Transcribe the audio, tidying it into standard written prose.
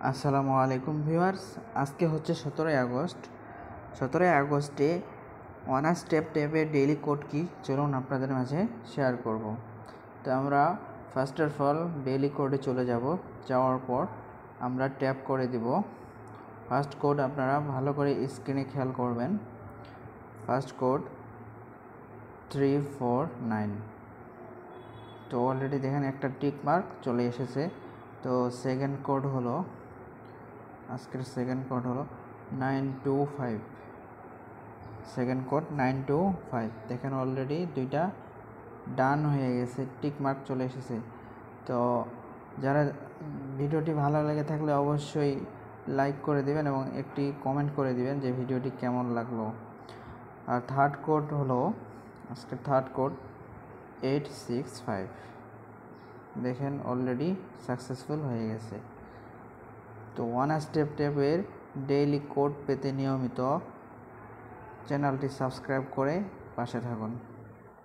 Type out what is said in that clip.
আসসালামু আলাইকুম ভিউয়ার্স, আজকে হচ্ছে 17ই আগস্ট। 17ই আগস্টে ওয়ান স্টেপ ট্যাবে ডেইলি কোড কি চলুন আপনাদের মাঝে শেয়ার করব। তো আমরা ফার্স্ট অফ অল ডেইলি কোডে চলে যাব। যাওয়ার পর আমরা ট্যাপ করে দিব। ফার্স্ট কোড আপনারা ভালো করে স্ক্রিনে খেয়াল করবেন। First code 349। তো অলরেডি দেখেন একটা টিক মার্ক চলে এসেছে। তো সেকেন্ড কোড হলো, আজকের সেকেন্ড কোড হলো 925। সেকেন্ড কোড 925 দেখেন অলরেডি দুইটা ডান হয়ে গেছে, টিক মার্ক চলে এসেছে। তো যারা ভিডিওটি ভালো লেগে থাকলে অবশ্যই লাইক করে দিবেন এবং একটি কমেন্ট করে দিবেন যে ভিডিওটি কেমন লাগলো। আর থার্ড কোড হলো, আজকের থার্ড কোড 865 দেখেন অলরেডি সাকসেসফুল হয়ে গেছে। তো ওয়ান স্টেপ ট্যাবের ডেইলি কোড পেতে নিয়মিত চ্যানেলটি সাবস্ক্রাইব করে পাশে থাকুন।